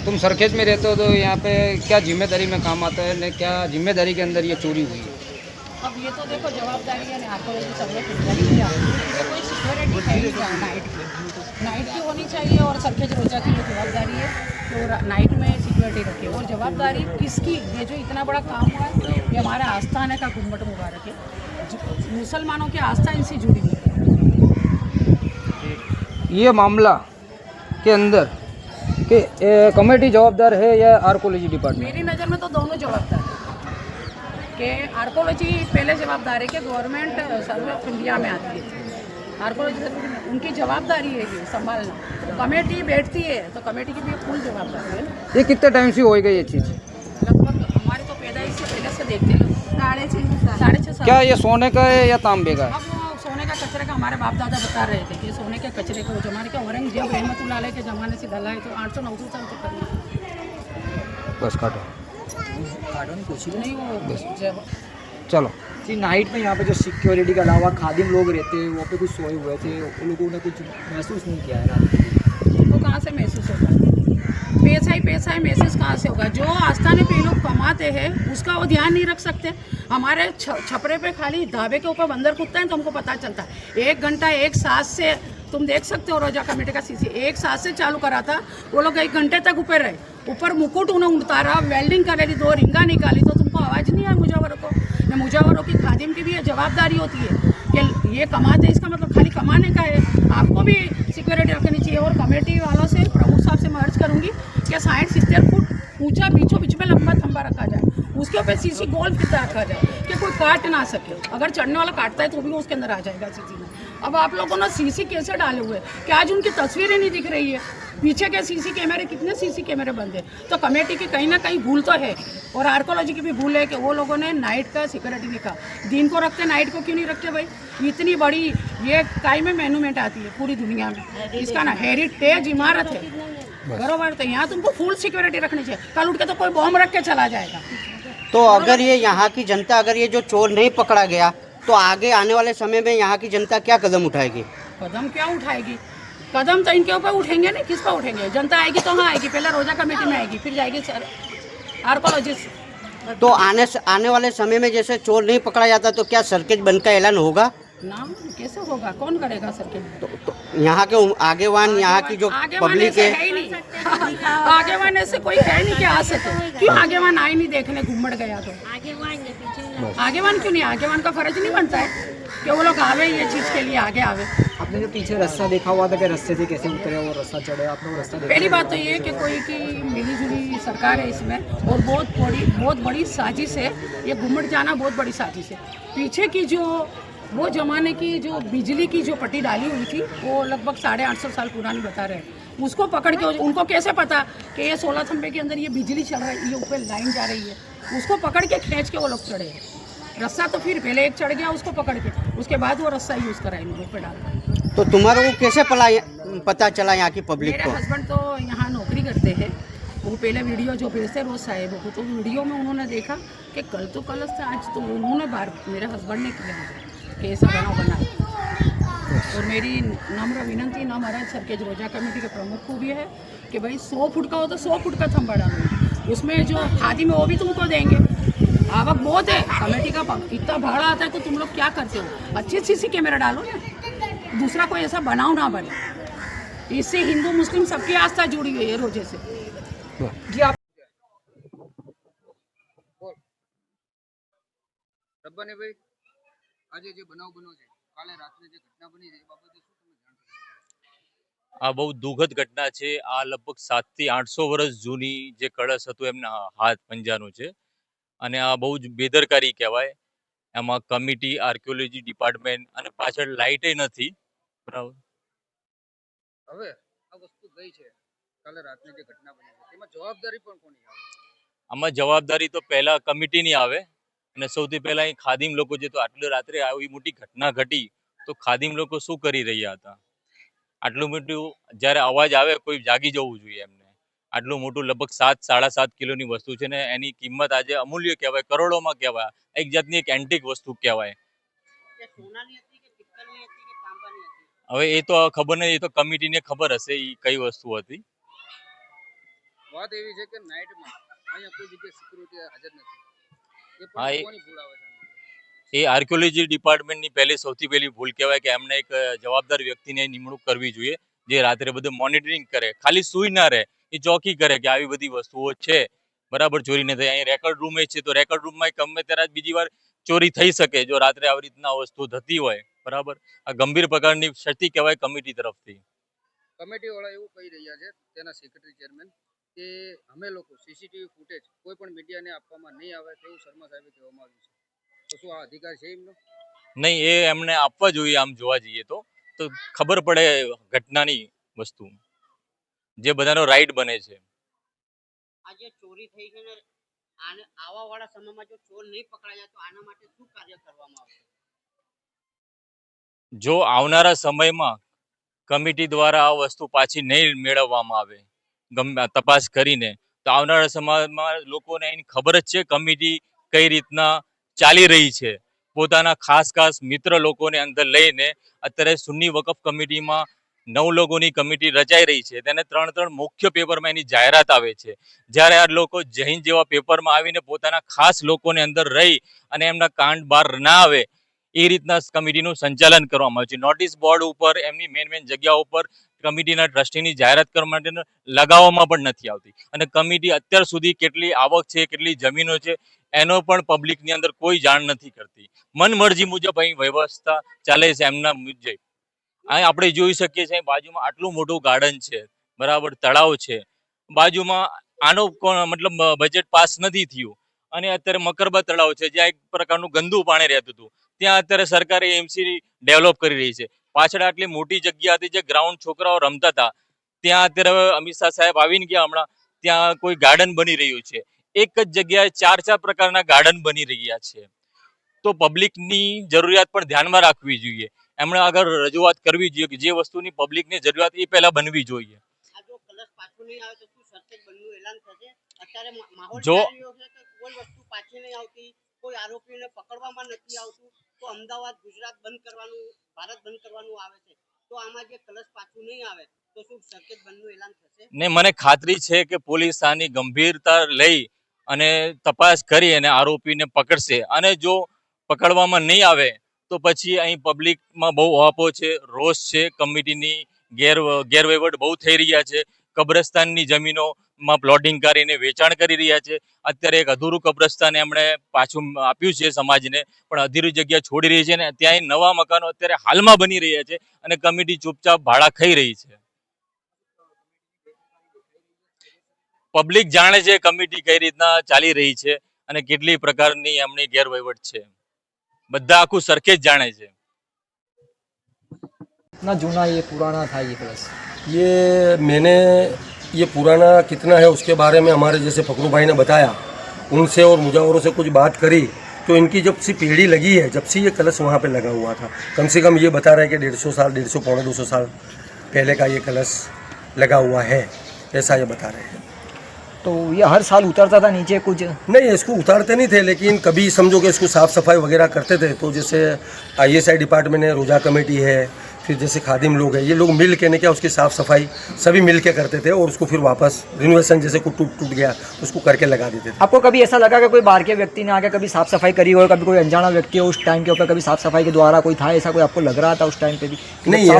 तुम सरखेज में रहते हो तो यहाँ पे क्या जिम्मेदारी में काम आता है ने क्या जिम्मेदारी के अंदर ये चोरी हुई है? अब ये तो देखो जवाबदारी है आर्कोलॉजी सर्वे फिल्म की आती है, तो कोई सिक्योरिटी है ही क्या नाइट की होनी चाहिए और सरखेज रोजा की ये जवाबदारी है तो नाइट में सिक्योरिटी रखे। और जवाबदारी किसकी, ये जो इतना बड़ा काम हुआ है ये हमारे आस्थान का गुम्बद मुबारक है, मुसलमानों की आस्था इनसे जुड़ी हुई है। ये मामला के अंदर कि कमेटी जवाबदार है या आर्कोलॉजी डिपार्टमेंट? मेरी नज़र में तो दोनों जवाबदार है कि आर्कोलॉजी पहले जवाबदार है कि गवर्नमेंट सर्वे ऑफ इंडिया में आती है, आर्कोलॉजी उनकी जवाबदारी है ये संभालना। तो कमेटी बैठती है तो कमेटी की भी फुल जवाबदारी है। ये कितने टाइम से होएगा ये चीज़? लगभग हमारे तो पैदाइश से पहले से देखते हैं, साढ़े छः साल। क्या ये सोने का है या तांबे का है? अब वो सोने का कचरे का हमारे बाप दादा बता रहे थे कि सोने के कचरे को जमाने के औरंगजेब रहमतुल्लाह अलैह के ज़माने से डला है तो 800-900 साल तक करना। बस काटो। कुछ भी नहीं वो जब चलो। जी नाइट में यहाँ पे जो सिक्योरिटी के अलावा खादिम लोग रहते हैं वहाँ पे कुछ सोए हुए थे, उन लोगों ने कुछ महसूस नहीं किया है रात को। तो कहाँ से महसूस होगा? पैसा ही महसूस कहाँ से होगा? जो आस्थाने पे लोग कमाते हैं उसका वो ध्यान नहीं रख सकते। हमारे छपरे पे खाली ढाबे के ऊपर बंदर कूदता है तो हमको पता चलता है। 1 घंटा एक सांस से तुम देख सकते हो, रोजा कमेटी का सीसी एक सांस से चालू करा था, वो लोग 1 घंटे तक ऊपर रहे, ऊपर मुकुट उन्हें उतारा, वेल्डिंग कर रही, 2 रिंगा निकाली, तो तुमको आवाज़ नहीं आई मुजावरों को? मुजावरों की खादिम की भी ये जवाबदारी होती है कि ये कमाते, इसका मतलब खाली कमाने का है, आपको भी सिक्योरिटी रखनी चाहिए। और कमेटी वालों से, प्रमुख साहब से मैं अर्ज करूँगी कि 60-70 फुट ऊंचा बीचों बीच में लंबा खंबा रखा जाए, उसके ऊपर सीसी गोल फिता रखा जाए कि कोई काट ना सके, अगर चढ़ने वाला काटता है तो भी वो उसके अंदर आ जाएगा सीसी में। अब आप लोगों ने सीसी कैसे डाले हुए कि आज उनकी तस्वीरें नहीं दिख रही है, पीछे के सीसी कैमरे, कितने सीसी कैमरे बंद है, तो कमेटी की कहीं ना कहीं भूल तो है। और आर्कोलॉजी की भी भूल है कि वो लोगों ने नाइट का सिक्योरिटी नहीं कहा। दिन को रखते, नाइट को क्यों नहीं रखते भाई? इतनी बड़ी ये कायम मैन्यूमेंट आती है पूरी दुनिया में, इसका ना हेरिटेज इमारत है, बरोबर, तो यहाँ तुमको फुल सिक्योरिटी रखनी चाहिए। कल उठ के तो कोई बॉम्ब रख के चला जाएगा। तो अगर ये यहाँ की जनता, अगर ये जो चोर नहीं पकड़ा गया तो आगे आने वाले समय में यहाँ की जनता क्या कदम उठाएगी? कदम क्या उठाएगी? कदम तो इनके ऊपर उठेंगे नहीं, किस पर उठेंगे? जनता आएगी तो हाँ आएगी, पहले रोजा कमेटी में आएगी, फिर जाएगी सर आर्कोलॉजिस्ट। तो आने वाले समय में जैसे चोर नहीं पकड़ा जाता तो क्या सरकेज बंद का ऐलान होगा? ना, कैसे होगा? कौन करेगा सर के? तो यहाँ के आगेवान, यहाँ की जो पब्लिक है, ही नहीं आगेवान ऐसे कोई है नहीं कि आ सके। क्यों आगेवान आए नहीं देखने? घुमड़ गया तो आगेवान क्यों नहीं? आगेवान का फर्ज नहीं बनता है कि वो लोग आवे ये चीज़ के लिए आगे आवे? आपने जो पीछे रास्ता देखा हुआ था कि रास्ते से कैसे उतरे और रास्ता चढ़े, आपने वो रास्ता देखा? पहली बात तो ये कि कोई की मिलीजुली सरकार है इसमें, और बहुत बड़ी साजिश है ये घुमड़ जाना, बहुत बड़ी साजिश है। पीछे की जो वो जमाने की जो बिजली की जो पट्टी डाली हुई थी वो लगभग 850 साल पुरानी बता रहे हैं, उसको पकड़ के उनको कैसे पता कि ये 16 खंबे के अंदर ये बिजली चल रही है, ये ऊपर लाइन जा रही है, उसको पकड़ के खींच के वो लोग चढ़े हैं। रस्सा तो फिर पहले एक चढ़ गया उसको पकड़ के, उसके बाद वो रस्सा यूज़ करा इन लोगों पे डाला। तो तुम्हारे को कैसे पता चला यहाँ की पब्लिक मेरे को? हस्बैंड तो यहाँ नौकरी करते हैं, वो पहले वीडियो जो भेजते रोज साहेब को, तो वीडियो में उन्होंने देखा कि कल तो कल से आज तो उन्होंने बार मेरे हस्बैंड ने किया कि ऐसा बना। और मेरी नम्र विनंती ना महाराज सरकेज रोजा कमेटी के प्रमुख को भी है कि भाई 100 फुट का हो तो 100 फुट का थंबा डालो, उसमें जो खादिम है वो भी तुमको देंगे। आवक बहुत है, कमेटी का इतना भाड़ा आता है तो तुम लोग क्या करते हो? अच्छी सीसी कैमरा डालो ना, दूसरा कोई ऐसा बनाओ ना बने। इससे हिंदू मुस्लिम सबकी आस्था जुड़ी हुई है रोजे से। जी आप રબ્બાને ભાઈ આજે જે બનાવ બન્યો છે, કાલે રાત્રે જે ઘટના બની છે એ બાબતે શું તમે જાણો? આ બહુ દુઃખદ ઘટના છે। આ લગભગ 700 થી 800 વર્ષ જૂની જે કળશ હતું એમના હાથ પંજાનું છે અને આ બહુ જ બેદરકારી કહેવાય। એમાં કમિટી, આર્કિયોલોજી ડિપાર્ટમેન્ટ અને પાછળ લાઇટે નથી, બરાબર। હવે આ વસ્તુ ગઈ છે, કાલે રાત્રે જે ઘટના બની છે તેમાં જવાબદારી પણ કોની આવે? આમાં જવાબદારી તો પહેલા કમિટીની આવે અને સૌથી પહેલા અહીં ખાદિમ લોકો જે, તો આટલી રાત્રે આવી મોટી ઘટના ઘટી તો ખાદિમ લોકો શું કરી રહ્યા હતા? આટલું મોટું જ્યારે અવાજ આવે કોઈ જાગી જવું જોઈએ એમને। આટલું મોટું લગભગ 7-7.5 કિલોની વસ્તુ છે ને એની કિંમત આજે અમૂલ્ય કહેવાય, કરોડોમાં કહેવાય, એક જાતની એક એન્ટિક વસ્તુ કહેવાય। હવે એ તો ખબર નહીં, એ તો કમિટીને ખબર હશે એ કઈ વસ્તુ હતી। વાત એવી છે કે નાઇટમાં અહીંયા કોઈ જગ્યાએ સિક્યુરિટી હાજર નથી. એ હા, પણ એ- કોની ભૂલ આવે છે? એ આર્કિયોલોજી ડિપાર્ટમેન્ટની સૌથી પહેલી ભૂલ કહેવાય કે એમને એક જવાબદાર વ્યક્તિને નિમણૂક કરવી જોઈએ જે રાત્રે બધું મોનિટરિંગ કરે, ખાલી સુઈ ના રહે, એ ચોકી કરે કે આવી બધી વસ્તુઓ છે બરાબર ચોરી ન થાય. અહીં રેકોર્ડ રૂમ છે તો રેકોર્ડ રૂમમાં ગમે ત્યારે બીજી વાર ચોરી થઈ શકે જો રાત્રે આવી રીતના વસ્તુ થતી હોય બરાબર. આ ગંભીર પ્રકારની ક્ષતિ કહેવાય કમિટી તરફથી. કમિટી વાળા એવું કહી રહ્યા છે તેના સેક્રેટરી ચેરમેન કે અમે લોકો સીસીટીવી ફૂટેજ કોઈ પણ મીડિયાને આપવામાં નહીં આવે તેવું શર્મા સાહેબે કહેવામાં આવ્યું છે. તો શું આ અધિકાર છે એમનો? નહીં, એ એમને આપવા જોઈએ. આમ જોવા જઈએ તો ખબર પડે ઘટનાની વસ્તુ, જે બધાનો રાઈટ બને છે. આ જે ચોરી થઈ છે ને આને આવા વાળા સમયમાં જો ચોર નહીં પકડાયા તો આના માટે શું કાર્ય કરવામાં આવશે? જો આવનારા સમયમાં કમિટી દ્વારા આ વસ્તુ પાછી નહીં મેળવવામાં આવે તપાસ કરીને, તો આવનારા સમયમાં લોકોને એની ખબર જ છે કમિટી કઈ રીતના ચાલી રહી છે. પોતાના ખાસ મિત્ર લોકોને અંદર લઈને અત્યારે સુન્ની વકફ કમિટીમાં 9 લોકોની કમિટી રચાઈ રહી છે. તેને 3 મુખ્ય પેપરમાં એની જાહેરાત આવે છે. જ્યારે આ લોકો જૈન જેવા પેપરમાં આવીને પોતાના ખાસ લોકોને અંદર રહી અને એમના કાંડ બહાર ના આવે એ રીતના કમિટીનું સંચાલન કરવામાં આવે છે. નોટિસ બોર્ડ ઉપર એમની મેન જગ્યા ઉપર કમિટીના ટ્રસ્ટીની જાહેરાત કરવા માટે લગાવવામાં પણ નથી આવતી. અને કમિટી અત્યાર સુધી કેટલી આવક છે, કેટલી જમીનો છે, એનો પણ પબ્લિકની અંદર કોઈ જાણ નથી કરતી. મનમરજી મુજબ અહીં વ્યવસ્થા ચાલે છે એમના મુજબ. અહીં આપણે જોઈ શકીએ છીએ બાજુમાં આટલું મોટું ગાર્ડન છે બરાબર, તળાવ છે બાજુમાં. આનો મતલબ બજેટ પાસ નથી થયું અને અત્યારે મકરબા તળાવ છે જ્યાં એક પ્રકારનું ગંદુ પાણી રહેતું હતું, ત્યાં અત્યારે સરકારે એમસી ડેવલપ કરી રહી છે. પાછળ આટલી મોટી જગ્યા હતી જે ગ્રાઉન્ડ છોકરાઓ રમતા હતા, ત્યાં અત્યારે અમિત શાહ સાહેબ આવીને ગયા હમણાં, ત્યાં કોઈ ગાર્ડન બની રહ્યું છે. એક જ જગ્યાએ 4 પ્રકારના ગાર્ડન બની રહ્યા છે. તો પબ્લિકની જરૂરિયાત પણ ધ્યાનમાં રાખવી જોઈએ. એમણે આગળ રજૂઆત કરવી જોઈએ કે જે વસ્તુની પબ્લિકની જરૂરિયાત એ પહેલા બનવી જોઈએ. આ જો કલશ પાછું નહીં આવે તો શું સરસેજ બંધનું એલાન થશે? અત્યારે માહોલ જો- ચાલી રહ્યો છે કે કોઈ વસ્તુ પાછી નહીં આવતી, કોઈ આરોપીને પકડવામાં નથી આવતું, તો અમદાવાદ ગુજરાત બંધ કરવાનું, ભારત બંધ કરવાનું આવે છે. તો આમાં જે કલશ પાછું નહીં આવે તો શું સરસેજ બંધનું એલાન થશે? ને મને ખાતરી છે કે પોલીસ આની ગંભીરતા લઈ અને તપાસ કરી અને આરોપીને પકડશે. અને જો પકડવામાં નહીં આવે તો પછી અહીં પબ્લિકમાં બહુ આપો છે, રોષ છે, કમિટીની ગેરવહીવટ બહુ થઈ રહ્યા છે. કબ્રસ્તાનની જમીનોમાં પ્લોટિંગ કરીને વેચાણ કરી રહ્યા છે. અત્યારે એક અધૂરું કબ્રસ્તાન એમણે પાછું આપ્યું છે સમાજને, પણ અધૂરી જગ્યા છોડી રહી છે ને ત્યાં નવા મકાનો અત્યારે હાલમાં બની રહ્યા છે અને કમિટી ચૂપચાપ ભાડા ખાઈ રહી છે. પબ્લિક જાણે છે કમિટી કઈ રીતના ચાલી રહી છે અને કેટલી પ્રકારની એમની ગેરવહીવટ છે. બધા આખું સરખે જ જાણે છે. इतना जूना ये पुराना था ये कलश। ये मैंने ये पुराना कितना है उसके बारे में हमारे जैसे फकरू भाई ने बताया, उनसे और मुजावरों से कुछ बात करी तो इनकी जब से पीढ़ी लगी है, जब से ये कलश वहाँ पे लगा हुआ था, कम से कम ये बता रहे हैं कि 150 साल, 150 पौने 200 साल पहले का ये कलश लगा हुआ है, ऐसा ये बता रहे हैं। तो ये हर साल उतरता था नीचे कुछ? नहीं, इसको उतारते नहीं थे, लेकिन कभी समझो कि इसको साफ़ सफाई वगैरह करते थे। तो जैसे ISI डिपार्टमेंट है, रोजा कमेटी है, फिर जैसे खादिम लोग हैं, ये लोग मिल के ने क्या उसकी साफ़ सफाई सभी मिल के करते थे और उसको फिर वापस रिनोवेशन जैसे कुछ टूट गया उसको करके लगा देते थे। आपको कभी ऐसा लगा कि कोई बाहर के व्यक्ति ने आके कभी साफ सफाई करी हो, कभी कोई अनजाना व्यक्ति हो उस टाइम के ऊपर कभी साफ सफाई के द्वारा कोई था, ऐसा कोई आपको लग रहा था उस टाइम पे भी? नहीं,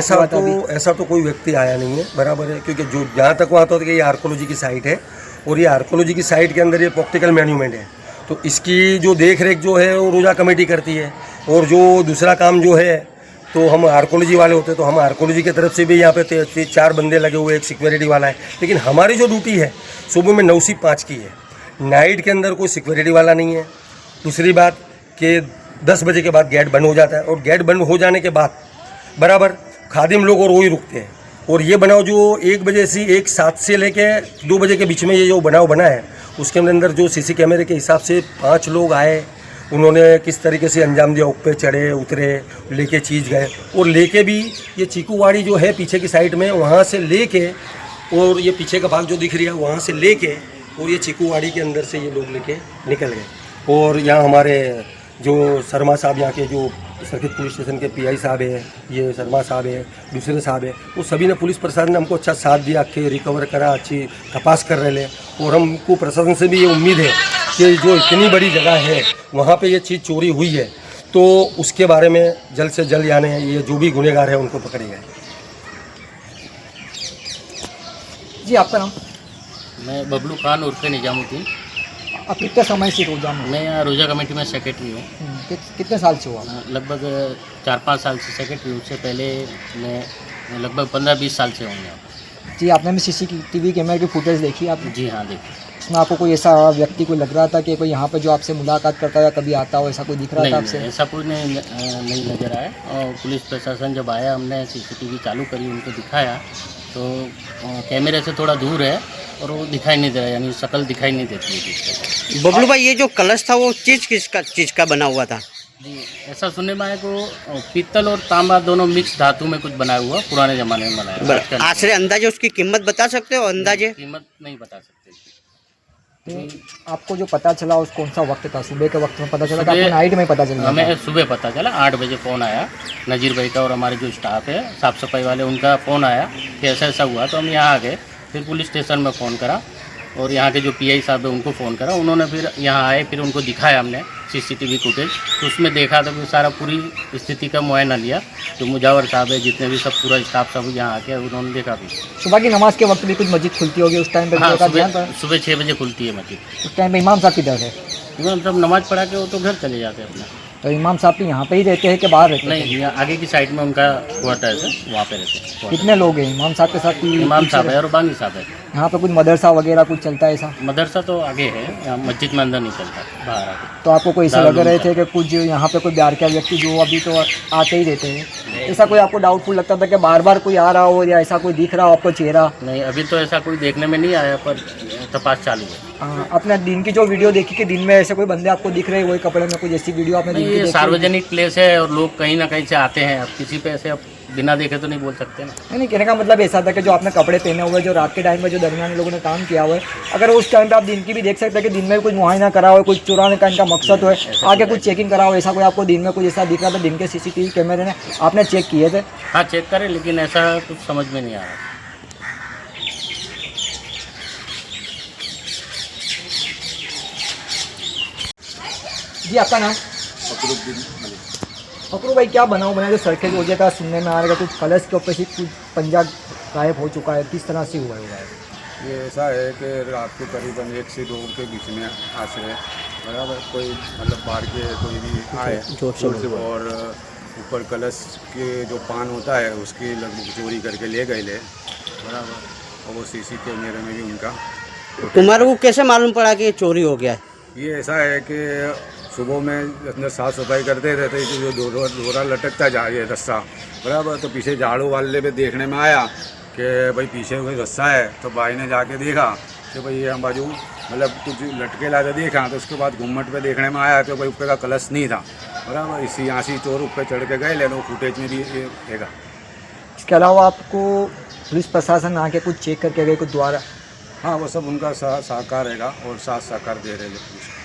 ऐसा तो कोई व्यक्ति आया नहीं है, बराबर है, क्योंकि जो जहाँ तक वहाँ था कि ये आर्कोलॉजी की साइट है और ये आर्कोलॉजी की साइट के अंदर ये प्रैक्टिकल मॉन्यूमेंट है, तो इसकी जो देख रेख जो है वो रोजा कमेटी करती है। और जो दूसरा काम जो है तो हम आर्कोलॉजी वाले होते हैं, तो हम आर्कोलॉजी की तरफ से भी यहाँ पे 4 बंदे लगे हुए, एक सिक्योरिटी वाला है। लेकिन हमारी जो ड्यूटी है सुबह में 9 से 5 की है, नाइट के अंदर कोई सिक्योरिटी वाला नहीं है। दूसरी बात कि 10 बजे के बाद गेट बंद हो जाता है और गेट बंद हो जाने के बाद बराबर खादिम लोग और वही रुकते हैं। और ये बनाव जो 1 बजे से 1:07 से लेके 2 बजे के बीच में ये जो बनाव बना है उसके अंदर जो CC कैमरे के हिसाब से 5 लोग आए, उन्होंने किस तरीके से अंजाम दिया, ऊपर चढ़े उतरे, लेके चीज़ गए। और लेके भी ये चीकूवाड़ी जो है पीछे की साइड में, वहाँ से लेके और ये पीछे का भाग जो दिख रही है वहाँ से लेके और ये चीकूवाड़ी के अंदर से ये लोग लेके निकल गए। और यहाँ हमारे जो शर्मा साहब यहाँ के जो सर्किट पुलिस स्टेशन के पीआई साहब है, ये शर्मा साहब है, दूसरे साहब है, वो सभी ने पुलिस प्रशासन ने हमको अच्छा साथ दिया, के रिकवर करा, अच्छी तपास कर रहे हैं। और हमको प्रशासन से भी ये उम्मीद है कि जो इतनी बड़ी जगह है वहाँ पे ये चीज़ चोरी हुई है तो उसके बारे में जल्द से जल्द यानी ये जो भी गुनहगार है उनको पकड़े गए। जी आपका नाम? मैं बबलू खान उर्फे निजामुद्दीन। आप कितने समय से रोजा में? मैं यहाँ रोजा कमेटी में सेक्रेटरी हूँ। कितने साल से हुआ? लगभग 4-5 साल से सेक्रेटरी हूँ। उससे पहले मैं लगभग 15-20 साल से हूँ यहाँ। जी आपने भी CCTV कैमरे की फुटेज देखी आपने? जी हाँ, देखिए। उसमें आपको कोई ऐसा व्यक्ति कोई लग रहा था कि कोई यहाँ पे जो आपसे मुलाकात करता या कभी आता हो, ऐसा कोई दिख रहा था आपसे? ऐसा कोई नहीं नज़र आया। और पुलिस प्रशासन जब आया, हमने CCTV चालू करी, उनको दिखाया तो कैमरे से थोड़ा दूर है और वो दिखाई नहीं दे रहा, यानी शक्ल दिखाई नहीं देती है किसका। बबलू भाई, ये जो कलश था वो चीज का बना हुआ था? जी, ऐसा सुनने में आया कि पीतल और तांबा दोनों मिक्स धातु में कुछ बनाया हुआ, पुराने ज़माने में बनाया। आश्रय अंदाजे उसकी कीमत बता सकते हो? अंदाजे कीमत नहीं बता सकते। तो आपको जो पता चला उस कौन सा वक्त था? सुबह के वक्त में पता चला? आपको नाइट में पता चला? हमें सुबह पता चला, 8 बजे फ़ोन आया नज़ीर भाई का, और हमारे जो स्टाफ है साफ़ सफाई वाले, उनका फ़ोन आया कि ऐसा ऐसा हुआ। तो हम यहाँ आ गए, फिर पुलिस स्टेशन में फ़ोन करा और यहाँ के जो PI साहब है उनको फ़ोन करा। उन्होंने फिर यहाँ आए, फिर उनको दिखाया हमने CCTV फुटेज। तो उसमें देखा तो सारा पूरी स्थिति का मुआयना लिया। जो मुजावर साहब है, जितने भी सब पूरा स्टाफ सब यहाँ आके उन्होंने देखा भी। सुबह की नमाज के वक्त भी कुछ मस्जिद खुलती होगी उस टाइम पे? हाँ, सुबह 6 बजे खुलती है मस्जिद। उस टाइम पे इमाम साहब किधर है? इमाम साहब नमाज़ पढ़ा के वो तो घर चले जाते हैं अपना। तो इमाम साहब भी यहाँ पे ही रहते हैं कि बाहर रहते हैं? नहीं, यहाँ आगे की साइड में उनका क्वार्टर है, वहाँ पे रहते हैं। कितने लोग हैं इमाम साहब के साथ? इमाम साहब है और बागी साहब है। यहाँ पे कुछ मदरसा वगैरह कुछ चलता है ऐसा? मदरसा तो आगे है, यहाँ मस्जिद में अंदर नहीं चलता, बाहर आके। तो आपको कोई ऐसा लग रहे थे कि कुछ यहाँ पे कोई बिहार के व्यक्ति जो अभी तो आते ही रहते हैं, ऐसा कोई आपको डाउटफुल लगता था कि बार बार कोई आ रहा हो या ऐसा कोई दिख रहा हो आपको चेहरा? नहीं, अभी तो ऐसा कोई देखने में नहीं आया, पर तपास चालू है। अपने दिन की जो वीडियो देखी कि दिन में ऐसे कोई बंदे आपको दिख रहे हैं वही कपड़े में, कुछ ऐसी वीडियो आपने दिन की ये देखी? सार्वजनिक प्लेस है और लोग कहीं ना कहीं से आते हैं, अब किसी पे ऐसे अब बिना देखे तो नहीं बोल सकते ना। नहीं, कहने का मतलब ऐसा था कि जो आपने कपड़े पहने हुए, जो रात के टाइम में जो दरमियान लोगों ने काम किया हुआ है, अगर उस टाइम पे आप दिन की भी देख सकते हैं कि दिन में कुछ मुआयना करा हो, कुछ चुराने का इनका मकसद हो, आगे कुछ चेकिंग करा हो, ऐसा कोई आपको दिन में कुछ ऐसा दिख रहा था? दिन के CCTV कैमरे ने आपने चेक किए थे? हाँ, चेक करें, लेकिन ऐसा कुछ समझ में नहीं आ रहा। जी आपका नाम? फकरू भाई, क्या बनाओ बना जो सरखेज हो गया था, सुनने में आ रहा है कुछ कलश के ऊपर से कुछ पंजा गायब हो चुका है, किस तरह से हुआ है? ये ऐसा है कि रात को करीबन 1 से 2 के बीच में आश्रय बराबर कोई मतलब बाहर के कोई भी आए और ऊपर कलश के जो पान होता है उसकी लगभग चोरी करके ले गए बराबर, और वो CC कैमरे में भी उनका। तुम्हारे को कैसे मालूम पड़ा कि ये चोरी हो गया है? ये ऐसा है कि सुबह में अंदर साफ़ सफाई करते रहते तो जो डोरा लटकता जा ये रस्सा बराबर, तो पीछे झाड़ू वाले पे देखने में आया कि भाई पीछे कोई रस्सा है। तो भाई ने जाके देखा कि भाई ये हम बाजू मतलब कुछ लटके ला देखा, तो उसके बाद घुम्मट पे देखने में आया तो भाई ऊपर का कलश नहीं था बराबर। इसी यहाँ से चोर ऊपर चढ़ के गए, लेकिन वो फुटेज में भी ये रहेगा। इसके अलावा आपको पुलिस प्रशासन आके कुछ चेक करके गए कुछ द्वारा? हाँ, वो सब उनका सहकार रहेगा और साथ सहकार दे रहे हैं पुलिस।